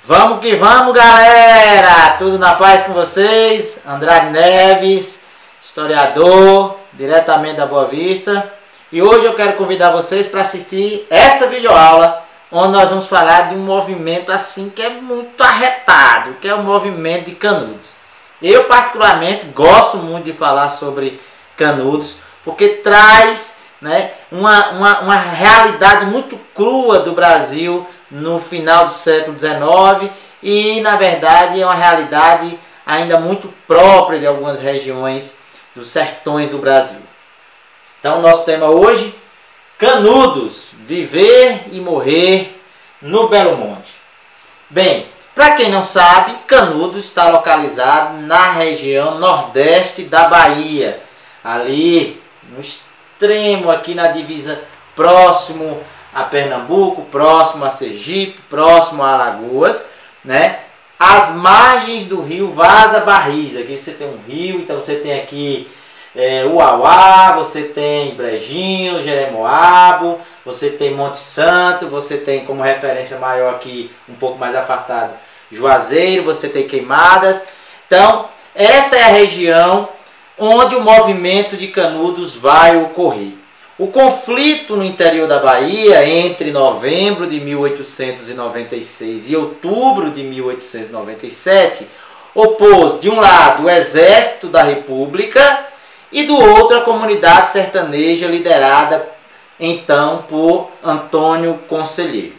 Vamos que vamos, galera! Tudo na paz com vocês? Andrade Neves, historiador, diretamente da Boa Vista. E hoje eu quero convidar vocês para assistir esta videoaula, onde nós vamos falar de um movimento assim que é muito arretado, que é o movimento de Canudos. Eu particularmente gosto muito de falar sobre Canudos, porque traz, né, uma realidade muito crua do Brasil no final do século XIX e, na verdade, é uma realidade ainda muito própria de algumas regiões dos sertões do Brasil. Então, nosso tema hoje, Canudos, viver e morrer no Belo Monte. Bem, para quem não sabe, Canudos está localizado na região nordeste da Bahia, ali no extremo, aqui na divisa, próximo a Pernambuco, próximo a Sergipe, próximo a Alagoas, né? As margens do rio Vaza Barris. Aqui você tem um rio, então você tem aqui Uauá, você tem Brejinho, Jeremoabo, você tem Monte Santo, você tem como referência maior aqui, um pouco mais afastado, Juazeiro, você tem Queimadas. Então, esta é a região onde o movimento de Canudos vai ocorrer. O conflito no interior da Bahia entre novembro de 1896 e outubro de 1897 opôs, de um lado, o Exército da República e do outro, a comunidade sertaneja liderada então por Antônio Conselheiro.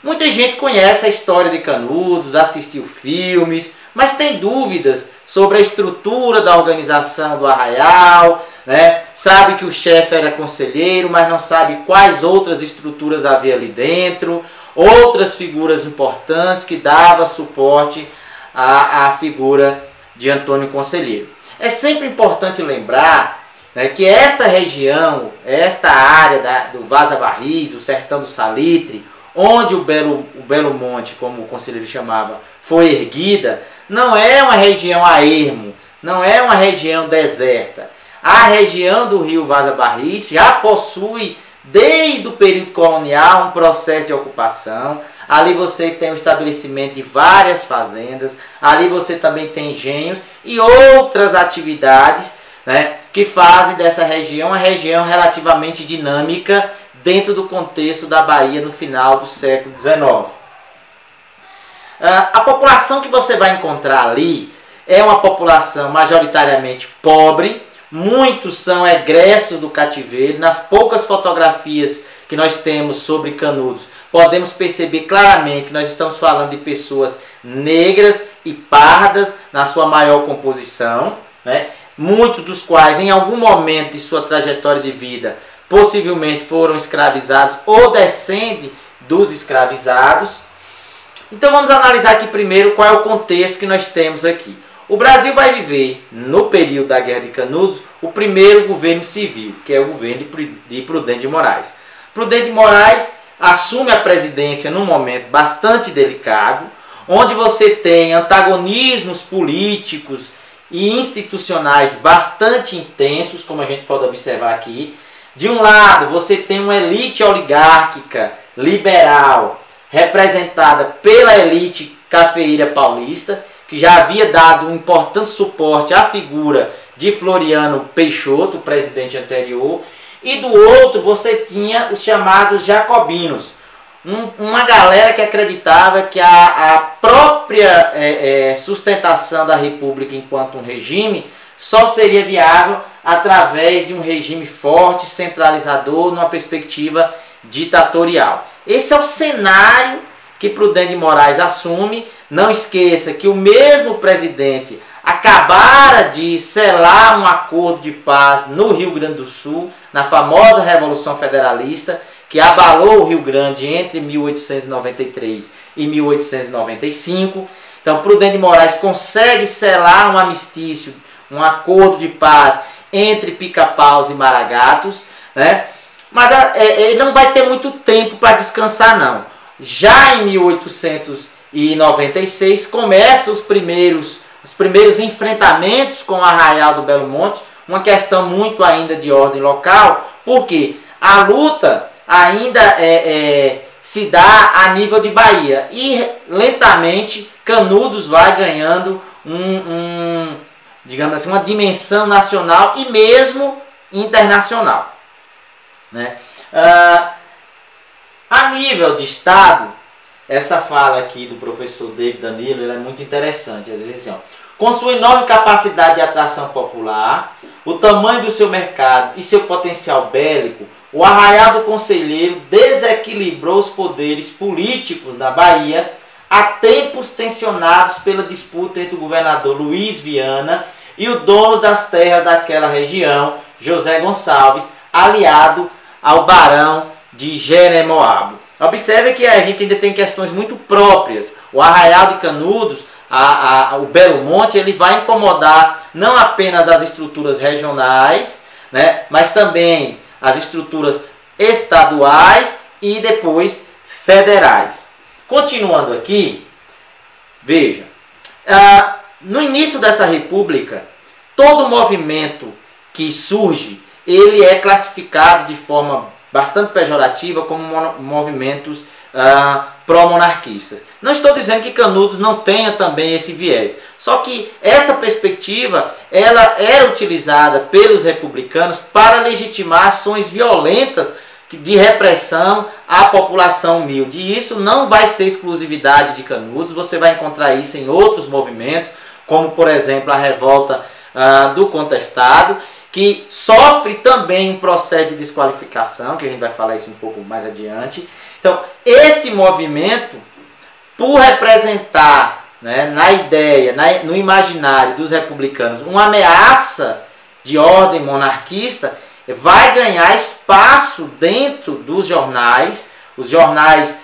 Muita gente conhece a história de Canudos, assistiu filmes, mas tem dúvidas sobre a estrutura da organização do arraial, né? Sabe que o chefe era conselheiro, mas não sabe quais outras estruturas havia ali dentro, outras figuras importantes que davam suporte à figura de Antônio Conselheiro. É sempre importante lembrar, né, que esta região, esta área do Vaza Barris, do Sertão do Salitre, onde o Belo Monte, como o conselheiro chamava, foi erguida, não é uma região a ermo, não é uma região deserta. A região do rio Vaza Barris já possui, desde o período colonial, um processo de ocupação. Ali você tem o estabelecimento de várias fazendas, ali você também tem engenhos e outras atividades, né, que fazem dessa região uma região relativamente dinâmica dentro do contexto da Bahia no final do século XIX. A população que você vai encontrar ali é uma população majoritariamente pobre, muitos são egressos do cativeiro. Nas poucas fotografias que nós temos sobre Canudos, podemos perceber claramente que nós estamos falando de pessoas negras e pardas na sua maior composição, né? Muitos dos quais em algum momento de sua trajetória de vida possivelmente foram escravizados ou descendem dos escravizados. Então vamos analisar aqui primeiro qual é o contexto que nós temos aqui. O Brasil vai viver, no período da Guerra de Canudos, o primeiro governo civil, que é o governo de Prudente de Moraes. Prudente de Moraes assume a presidência num momento bastante delicado, onde você tem antagonismos políticos e institucionais bastante intensos, como a gente pode observar aqui. De um lado, você tem uma elite oligárquica liberal, representada pela elite cafeeira paulista, que já havia dado um importante suporte à figura de Floriano Peixoto, o presidente anterior. E do outro, você tinha os chamados jacobinos, uma galera que acreditava que a própria sustentação da República enquanto um regime só seria viável através de um regime forte, centralizador, numa perspectiva ditatorial. Esse é o cenário que Prudente de Moraes assume. Não esqueça que o mesmo presidente acabara de selar um acordo de paz no Rio Grande do Sul, na famosa Revolução Federalista, que abalou o Rio Grande entre 1893 e 1895. Então, Prudente de Moraes consegue selar um armistício, um acordo de paz entre Pica-Paus e Maragatos, né? Mas ele não vai ter muito tempo para descansar, não. Já em 1896 começam os primeiros enfrentamentos com o arraial do Belo Monte, uma questão muito ainda de ordem local, porque a luta ainda se dá a nível de Bahia. E lentamente Canudos vai ganhando digamos assim, uma dimensão nacional e mesmo internacional, né? A nível de estado, essa fala aqui do professor David Danilo, ela é muito interessante. Às vezes, assim, com sua enorme capacidade de atração popular, o tamanho do seu mercado e seu potencial bélico, o Arraial do Conselheiro desequilibrou os poderes políticos da Bahia há tempos tensionados pela disputa entre o governador Luiz Viana e o dono das terras daquela região, José Gonçalves, aliado ao barão de Jeremoabo. Observe que a gente ainda tem questões muito próprias. O Arraial de Canudos, o Belo Monte, ele vai incomodar não apenas as estruturas regionais, né, mas também as estruturas estaduais e depois federais. Continuando aqui, veja, no início dessa república, todo movimento que surge, ele é classificado de forma bastante pejorativa como movimentos pró-monarquistas. Não estou dizendo que Canudos não tenha também esse viés, só que esta perspectiva ela era utilizada pelos republicanos para legitimar ações violentas de repressão à população humilde. E isso não vai ser exclusividade de Canudos, você vai encontrar isso em outros movimentos, como por exemplo a revolta do Contestado, que sofre também um processo de desqualificação, que a gente vai falar isso um pouco mais adiante. Então, este movimento, por representar, né, na ideia, no imaginário dos republicanos, uma ameaça de ordem monarquista, vai ganhar espaço dentro dos jornais. Os jornais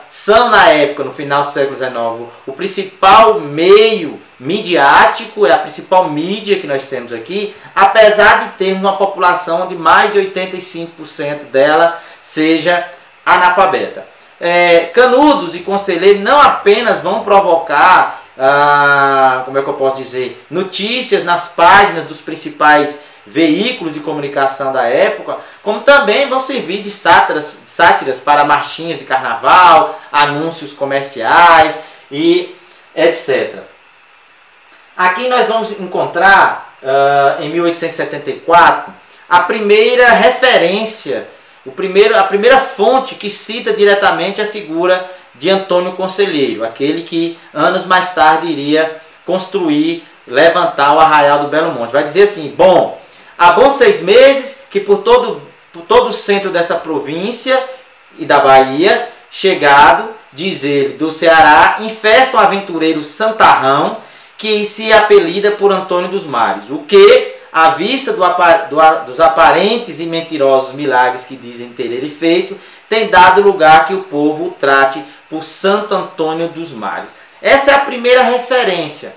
são, na época, no final do século XIX, o principal meio midiático, é a principal mídia que nós temos aqui, apesar de termos uma população onde mais de 85% dela seja analfabeta. Canudos e Conselheiro não apenas vão provocar, como é que eu posso dizer, notícias nas páginas dos principais veículos de comunicação da época, como também vão servir de sátiras para marchinhas de carnaval, anúncios comerciais e etc. Aqui nós vamos encontrar, em 1874, a primeira referência, a primeira fonte que cita diretamente a figura de Antônio Conselheiro, aquele que anos mais tarde iria construir, levantar o Arraial do Belo Monte. Vai dizer assim: bom, há bons 6 meses que por todo o centro dessa província e da Bahia, chegado, diz ele, do Ceará, infesta um aventureiro santarrão que se apelida por Antônio dos Mares, o que, à vista dos aparentes e mentirosos milagres que dizem ter ele feito, tem dado lugar que o povo o trate por Santo Antônio dos Mares. Essa é a primeira referência.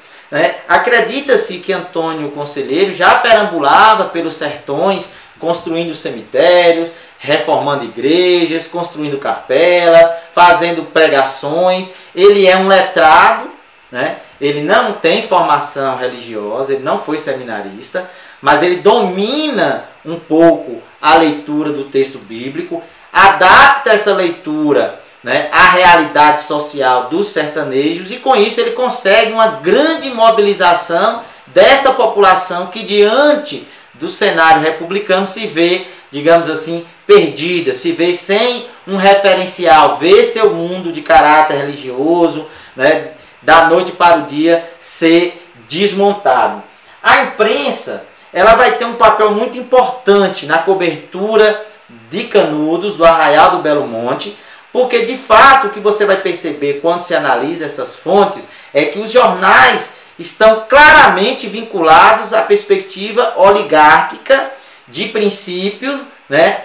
Acredita-se que Antônio Conselheiro já perambulava pelos sertões, construindo cemitérios, reformando igrejas, construindo capelas, fazendo pregações. Ele é um letrado, né? Ele não tem formação religiosa, ele não foi seminarista, mas ele domina um pouco a leitura do texto bíblico, adapta essa leitura, né, à realidade social dos sertanejos, e com isso ele consegue uma grande mobilização desta população que, diante do cenário republicano, se vê, digamos assim, perdida, se vê sem um referencial, vê seu mundo de caráter religioso, né, da noite para o dia ser desmontado. A imprensa, ela vai ter um papel muito importante na cobertura de Canudos, do Arraial do Belo Monte, porque de fato o que você vai perceber quando se analisa essas fontes é que os jornais estão claramente vinculados à perspectiva oligárquica de princípios, né,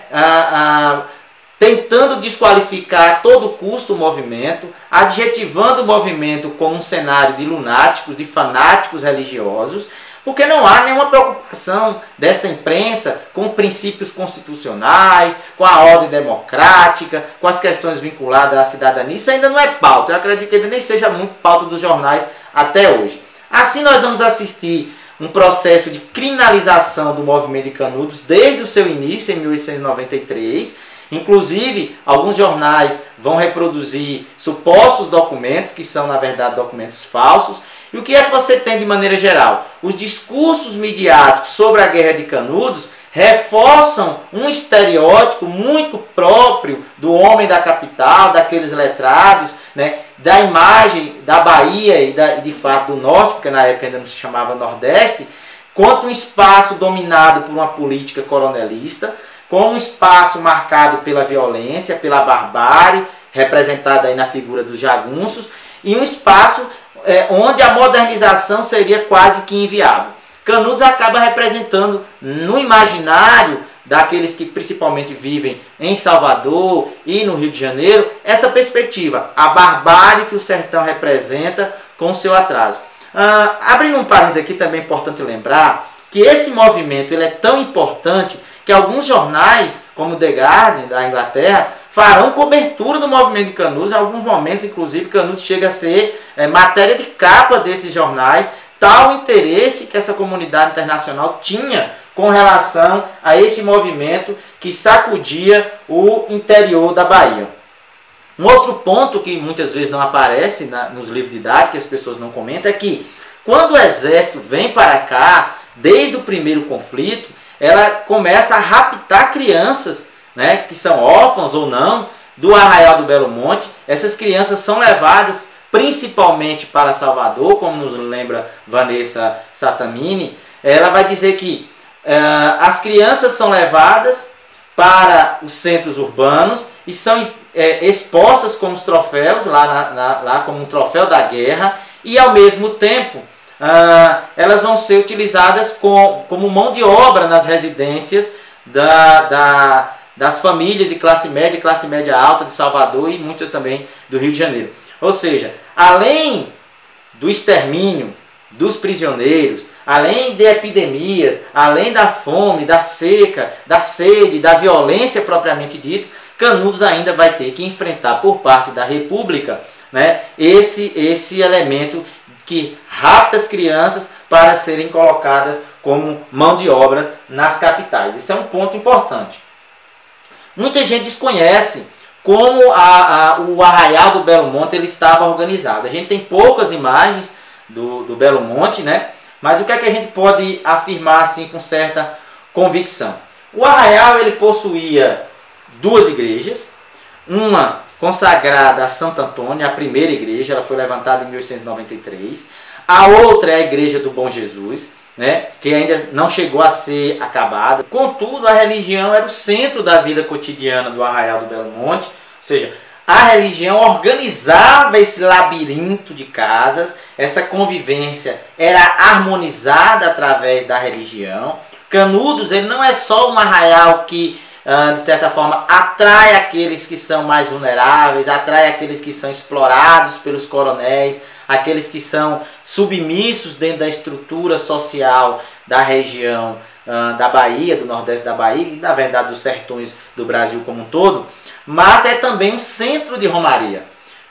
tentando desqualificar a todo custo o movimento, adjetivando o movimento como um cenário de lunáticos, de fanáticos religiosos, porque não há nenhuma preocupação desta imprensa com princípios constitucionais, com a ordem democrática, com as questões vinculadas à cidadania. Isso ainda não é pauta. Eu acredito que ainda nem seja muito pauta dos jornais até hoje. Assim nós vamos assistir um processo de criminalização do movimento de Canudos desde o seu início, em 1893, Inclusive, alguns jornais vão reproduzir supostos documentos, que são, na verdade, documentos falsos. E o que é que você tem de maneira geral? Os discursos midiáticos sobre a Guerra de Canudos reforçam um estereótipo muito próprio do homem da capital, daqueles letrados, né, da imagem da Bahia e de fato do Norte, porque na época ainda não se chamava Nordeste, quanto um espaço dominado por uma política coronelista, com um espaço marcado pela violência, pela barbárie, representada aí na figura dos jagunços, e um espaço onde a modernização seria quase que inviável. Canudos acaba representando no imaginário daqueles que principalmente vivem em Salvador e no Rio de Janeiro, essa perspectiva, a barbárie que o sertão representa com o seu atraso. Abrindo um parênteses aqui, também é importante lembrar que esse movimento ele é tão importante que alguns jornais, como The Guardian, da Inglaterra, farão cobertura do movimento de Canudos. Em alguns momentos, inclusive, Canudos chega a ser matéria de capa desses jornais, tal interesse que essa comunidade internacional tinha com relação a esse movimento que sacudia o interior da Bahia. Um outro ponto que muitas vezes não aparece nos livros didáticos, que as pessoas não comentam, é que quando o exército vem para cá, desde o primeiro conflito, ela começa a raptar crianças, né, que são órfãos ou não, do Arraial do Belo Monte. Essas crianças são levadas principalmente para Salvador, como nos lembra Vanessa Satamini. Ela vai dizer que as crianças são levadas para os centros urbanos e são expostas como os troféus, lá como um troféu da guerra, e ao mesmo tempo elas vão ser utilizadas como mão de obra nas residências das famílias de classe média alta de Salvador e muitas também do Rio de Janeiro. Ou seja, além do extermínio dos prisioneiros, além de epidemias, além da fome, da seca, da sede, da violência propriamente dita, Canudos ainda vai ter que enfrentar por parte da República, né, esse elemento que rapta as crianças para serem colocadas como mão de obra nas capitais. Isso é um ponto importante. Muita gente desconhece como o Arraial do Belo Monte ele estava organizado. A gente tem poucas imagens do Belo Monte, né? Mas o que é que a gente pode afirmar assim com certa convicção? O Arraial ele possuía duas igrejas, uma consagrada a Santo Antônio, a primeira igreja, ela foi levantada em 1893. A outra é a Igreja do Bom Jesus, né, que ainda não chegou a ser acabada. Contudo, a religião era o centro da vida cotidiana do Arraial do Belo Monte, ou seja, a religião organizava esse labirinto de casas, essa convivência era harmonizada através da religião. Canudos ele não é só um arraial que, de certa forma, atrai aqueles que são mais vulneráveis, atrai aqueles que são explorados pelos coronéis, aqueles que são submissos dentro da estrutura social da região da Bahia, do Nordeste da Bahia e, na verdade, dos sertões do Brasil como um todo, mas é também um centro de romaria.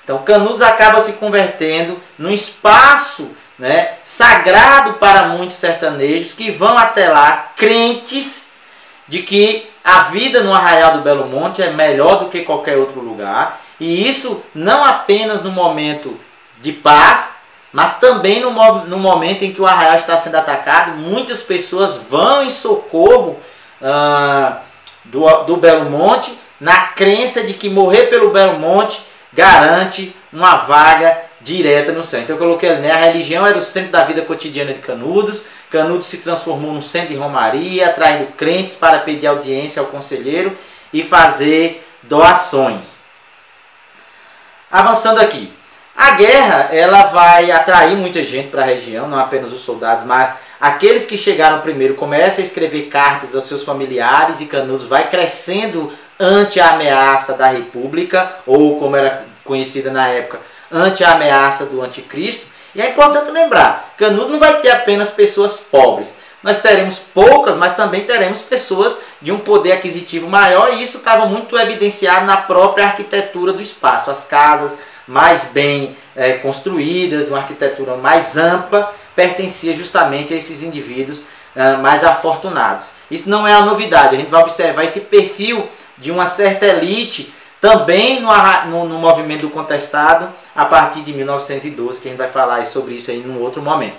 Então, Canudos acaba se convertendo num espaço, né, sagrado para muitos sertanejos que vão até lá crentes de que a vida no Arraial do Belo Monte é melhor do que qualquer outro lugar. E isso não apenas no momento de paz, mas também no momento em que o Arraial está sendo atacado. Muitas pessoas vão em socorro do Belo Monte, na crença de que morrer pelo Belo Monte garante uma vaga direta no céu. Então eu coloquei ali, né? A religião era o centro da vida cotidiana de Canudos. Canudos se transformou num centro de romaria, atraindo crentes para pedir audiência ao conselheiro e fazer doações. Avançando aqui. A guerra ela vai atrair muita gente para a região, não apenas os soldados, mas aqueles que chegaram primeiro começam a escrever cartas aos seus familiares e Canudos vai crescendo ante a ameaça da República, ou como era conhecida na época, ante a ameaça do anticristo. E é importante lembrar, Canudos não vai ter apenas pessoas pobres. Nós teremos poucas, mas também teremos pessoas de um poder aquisitivo maior, e isso estava muito evidenciado na própria arquitetura do espaço. As casas mais bem construídas, uma arquitetura mais ampla, pertencia justamente a esses indivíduos mais afortunados. Isso não é uma novidade, a gente vai observar esse perfil de uma certa elite também no movimento do contestado a partir de 1912, que a gente vai falar sobre isso aí num outro momento.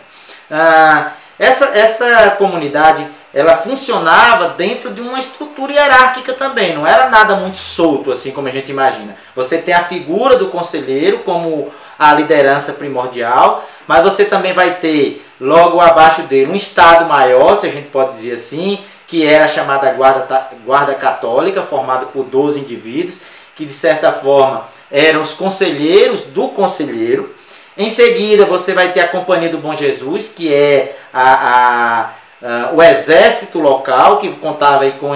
Essa comunidade, ela funcionava dentro de uma estrutura hierárquica também, não era nada muito solto assim como a gente imagina. Você tem a figura do conselheiro como a liderança primordial, mas você também vai ter logo abaixo dele um estado maior, se a gente pode dizer assim, que era a chamada guarda católica, formada por 12 indivíduos, que de certa forma eram os conselheiros do conselheiro. Em seguida você vai ter a Companhia do Bom Jesus, que é o exército local, que contava aí com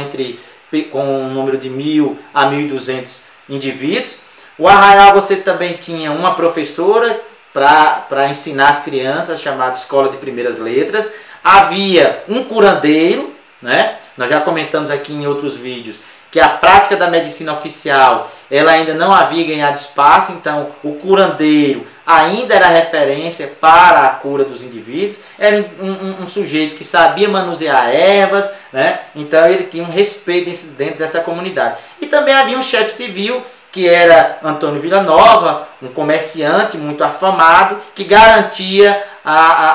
um número de 1.000 a 1.200 indivíduos. O arraial você também tinha uma professora para ensinar as crianças, chamada Escola de Primeiras Letras. Havia um curandeiro, né? Nós já comentamos aqui em outros vídeos que a prática da medicina oficial ela ainda não havia ganhado espaço, então o curandeiro ainda era referência para a cura dos indivíduos. Era um sujeito que sabia manusear ervas, né? Então ele tinha um respeito dentro dessa comunidade. E também havia um chefe civil, que era Antônio Villanova, um comerciante muito afamado, que garantia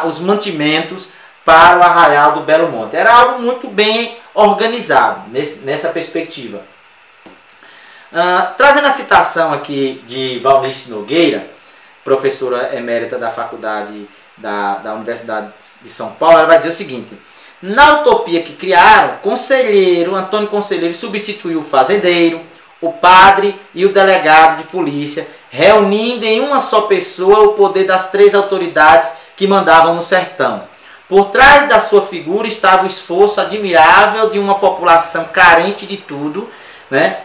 os mantimentos para o arraial do Belo Monte. Era algo muito bem organizado nessa perspectiva. Trazendo a citação aqui de Valnice Nogueira, professora emérita da faculdade da Universidade de São Paulo, ela vai dizer o seguinte: na utopia que criaram, Antônio Conselheiro substituiu o fazendeiro, o padre e o delegado de polícia, reunindo em uma só pessoa o poder das 3 autoridades que mandavam no sertão. Por trás da sua figura estava o esforço admirável de uma população carente de tudo, né?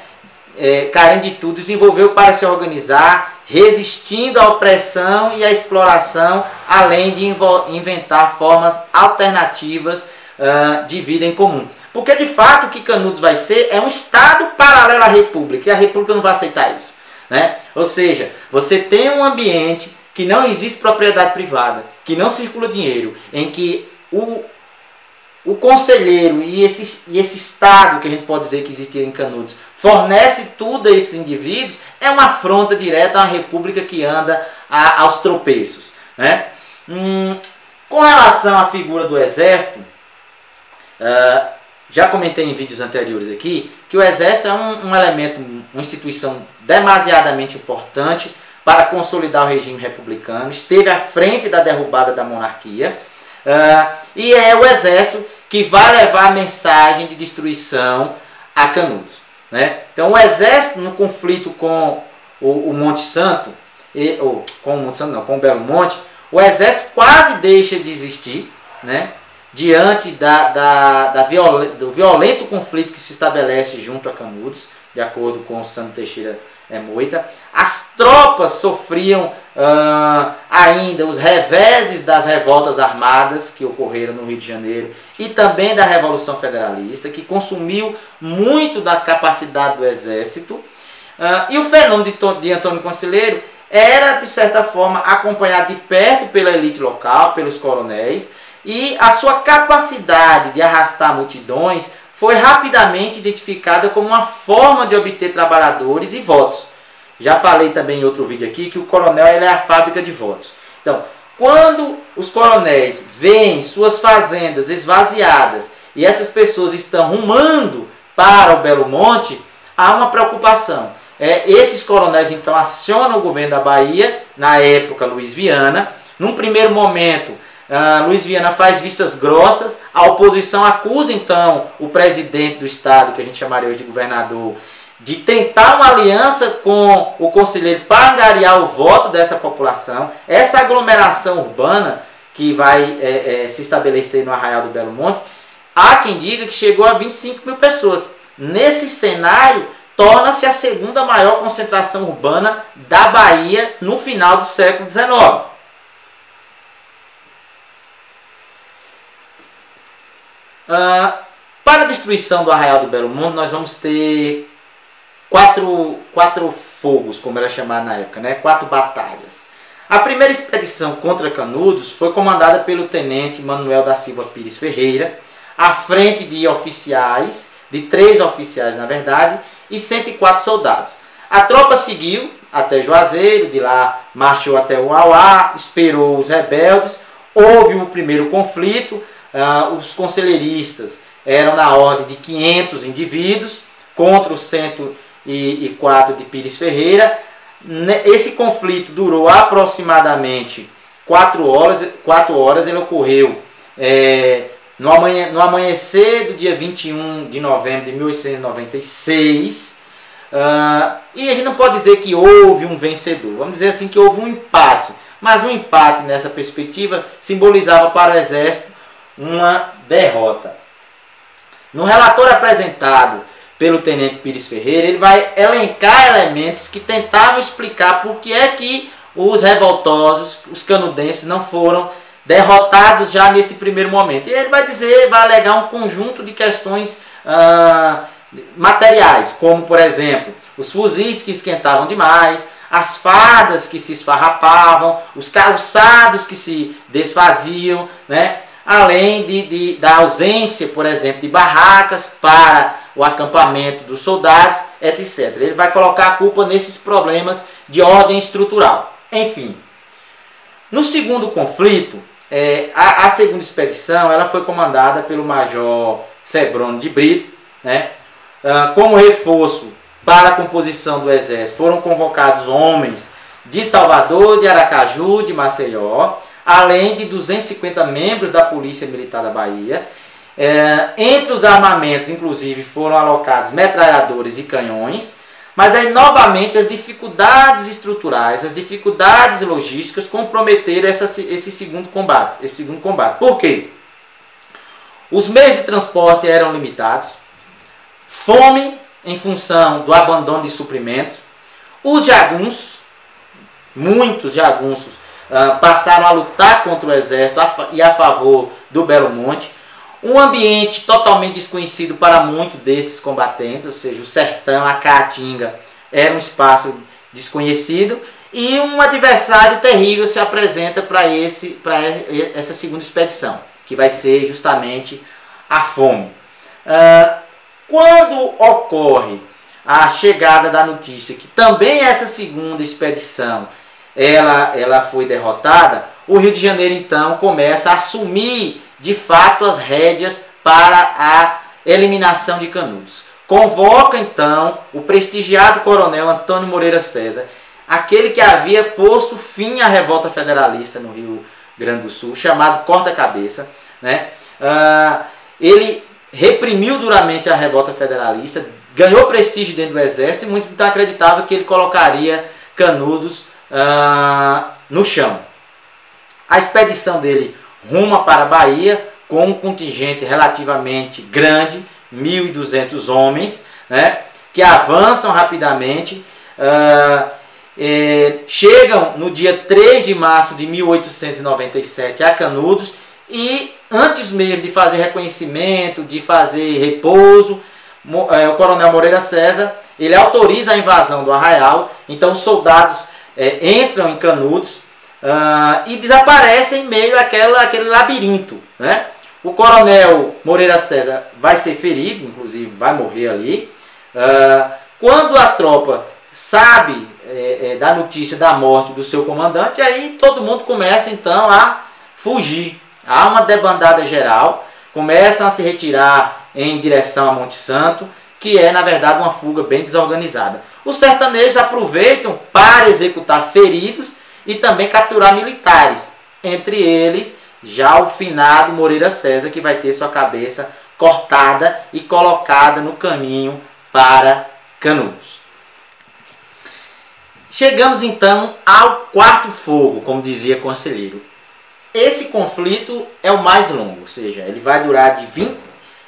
Desenvolveu para se organizar, resistindo à opressão e à exploração, além de inventar formas alternativas de vida em comum. Porque de fato o que Canudos vai ser é um Estado paralelo à República, e a República não vai aceitar isso, né? Ou seja, você tem um ambiente que não existe propriedade privada, que não circula dinheiro, em que o conselheiro e esse Estado, que a gente pode dizer que existia em Canudos, fornece tudo a esses indivíduos, é uma afronta direta a uma república que anda aos tropeços, né? Com relação à figura do Exército, já comentei em vídeos anteriores aqui, que o Exército é um elemento, uma instituição demasiadamente importante para consolidar o regime republicano, esteve à frente da derrubada da monarquia, e é o Exército que vai levar a mensagem de destruição a Canudos, né? Então o Exército, no conflito com o Monte Santo, com o Belo Monte, o Exército quase deixa de existir, né? Diante do violento conflito que se estabelece junto a Canudos, de acordo com o Sandro Teixeira Moita. As tropas sofriam ainda os reveses das revoltas armadas que ocorreram no Rio de Janeiro e também da Revolução Federalista, que consumiu muito da capacidade do Exército. E o fenômeno de Antônio Conselheiro era, de certa forma, acompanhado de perto pela elite local, pelos coronéis, e a sua capacidade de arrastar multidões foi rapidamente identificada como uma forma de obter trabalhadores e votos. Já falei também em outro vídeo aqui que o coronel é a fábrica de votos. Então, quando os coronéis veem suas fazendas esvaziadas e essas pessoas estão rumando para o Belo Monte, há uma preocupação. Esses coronéis então acionam o governo da Bahia, na época Luiz Viana. Num primeiro momento, Luiz Viana faz vistas grossas, a oposição acusa então o presidente do estado, que a gente chamaria hoje de governador, de tentar uma aliança com o conselheiro para angariar o voto dessa população. Essa aglomeração urbana que vai se estabelecer no Arraial do Belo Monte, há quem diga que chegou a 25.000 pessoas. Nesse cenário, torna-se a segunda maior concentração urbana da Bahia no final do século XIX. Para a destruição do Arraial do Belo Monte, nós vamos ter quatro fogos, como era chamado na época, né? 4 batalhas. A primeira expedição contra Canudos foi comandada pelo tenente Manuel da Silva Pires Ferreira, à frente de 3 oficiais, na verdade, e 104 soldados. A tropa seguiu até Juazeiro, de lá marchou até Uauá, esperou os rebeldes, houve o primeiro conflito, os conselheiristas eram na ordem de 500 indivíduos contra os 104 de Pires Ferreira. Esse conflito durou aproximadamente 4 horas, ele ocorreu no amanhecer do dia 21 de novembro de 1896, e a gente não pode dizer que houve um vencedor, vamos dizer assim que houve um empate, mas um empate nessa perspectiva simbolizava para o exército uma derrota. No relatório apresentado pelo tenente Pires Ferreira, ele vai elencar elementos que tentavam explicar por que é que os revoltosos, os canudenses, não foram derrotados já nesse primeiro momento. E ele vai alegar um conjunto de questões materiais, como por exemplo, os fuzis que esquentavam demais, as fardas que se esfarrapavam, os calçados que se desfaziam, né? Além da ausência, por exemplo, de barracas para o acampamento dos soldados, etc. Ele vai colocar a culpa nesses problemas de ordem estrutural. Enfim, no segundo conflito, a segunda expedição ela foi comandada pelo Major Febrônio de Brito, né? Como reforço para a composição do exército foram convocados homens de Salvador, de Aracaju, de Maceió, além de 250 membros da Polícia Militar da Bahia. Entre os armamentos, inclusive, foram alocados metralhadores e canhões, mas aí novamente as dificuldades estruturais, as dificuldades logísticas comprometeram esse segundo combate. Por quê? Os meios de transporte eram limitados, fome em função do abandono de suprimentos, os jagunços, muitos jagunços, passaram a lutar contra o exército e a favor do Belo Monte. Um ambiente totalmente desconhecido para muitos desses combatentes, ou seja, o sertão, a caatinga, era um espaço desconhecido, e um adversário terrível se apresenta para essa segunda expedição, que vai ser justamente a fome. Quando ocorre a chegada da notícia que também essa segunda expedição ela foi derrotada, o Rio de Janeiro então começa a assumir de fato as rédeas para a eliminação de Canudos. Convoca então o prestigiado coronel Antônio Moreira César, aquele que havia posto fim à revolta federalista no Rio Grande do Sul, chamado Corta-Cabeça, né? Ele reprimiu duramente a revolta federalista, ganhou prestígio dentro do exército, e muitos então acreditavam que ele colocaria Canudos no chão. A expedição dele ruma para a Bahia com um contingente relativamente grande, 1.200 homens, né, que avançam rapidamente, chegam no dia 3 de março de 1897 a Canudos, e antes mesmo de fazer reconhecimento, de fazer repouso, o coronel Moreira César ele autoriza a invasão do arraial. Então os soldados entram em Canudos e desaparecem em meio àquele labirinto, né? O coronel Moreira César vai ser ferido, inclusive vai morrer ali. Quando a tropa sabe da notícia da morte do seu comandante, aí todo mundo começa então a fugir. Há uma debandada geral, começam a se retirar em direção a Monte Santo, que é na verdade uma fuga bem desorganizada. Os sertanejos aproveitam para executar feridos e também capturar militares, entre eles já o finado Moreira César, que vai ter sua cabeça cortada e colocada no caminho para Canudos. Chegamos então ao quarto fogo, como dizia o conselheiro. Esse conflito é o mais longo, ou seja, ele vai durar de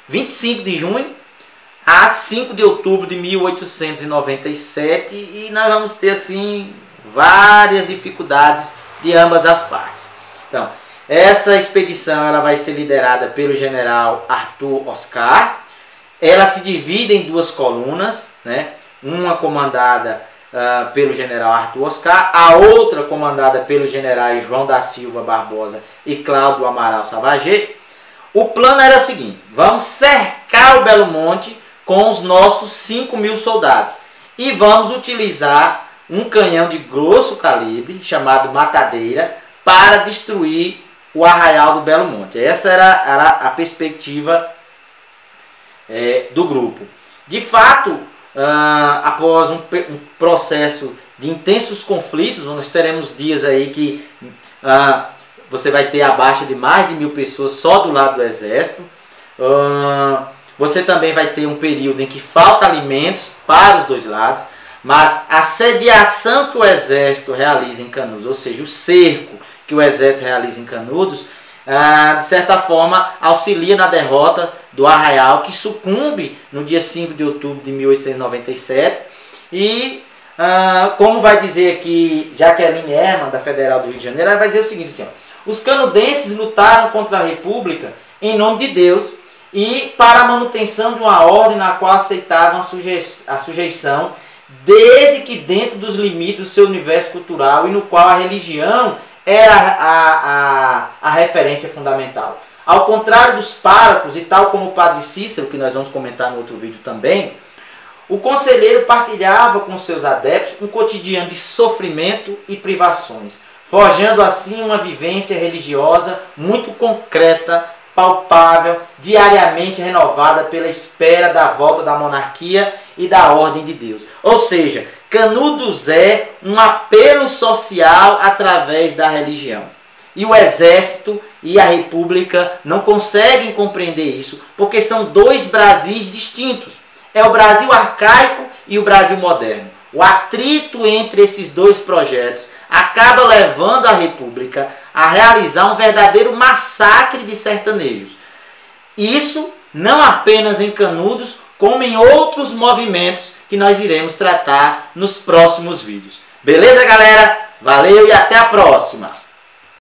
25 de junho a 5 de outubro de 1897, e nós vamos ter assim várias dificuldades de ambas as partes. Então, essa expedição ela vai ser liderada pelo general Arthur Oscar. Ela se divide em duas colunas, né? Uma comandada pelo general Arthur Oscar, a outra comandada pelos generais João da Silva Barbosa e Cláudio Amaral Sauvaget. O plano era o seguinte: vamos cercar o Belo Monte com os nossos 5.000 soldados. E vamos utilizar um canhão de grosso calibre, chamado Matadeira, para destruir o Arraial do Belo Monte. Essa era a perspectiva do grupo. De fato, após um processo de intensos conflitos, nós teremos dias aí que você vai ter a baixa de mais de 1.000 pessoas só do lado do exército. Você também vai ter um período em que falta alimentos para os dois lados, mas a sediação que o exército realiza em Canudos, ou seja, o cerco que o exército realiza em Canudos, de certa forma auxilia na derrota do Arraial, que sucumbe no dia 5 de outubro de 1897. E como vai dizer aqui Jaqueline Herman, da Federal do Rio de Janeiro, ela vai dizer o seguinte assim, ó: os canudenses lutaram contra a República em nome de Deus e para a manutenção de uma ordem na qual aceitavam a sujeição, desde que dentro dos limites do seu universo cultural e no qual a religião era a referência fundamental. Ao contrário dos párocos, e tal como o padre Cícero, que nós vamos comentar no outro vídeo também, o conselheiro partilhava com seus adeptos um cotidiano de sofrimento e privações, forjando assim uma vivência religiosa muito concreta, palpável, diariamente renovada pela espera da volta da monarquia e da ordem de Deus. Ou seja, Canudos é um apelo social através da religião. E o exército e a república não conseguem compreender isso, porque são dois Brasis distintos. É o Brasil arcaico e o Brasil moderno. O atrito entre esses dois projetos acaba levando a república a realizar um verdadeiro massacre de sertanejos. Isso não apenas em Canudos, como em outros movimentos que nós iremos tratar nos próximos vídeos. Beleza, galera? Valeu e até a próxima!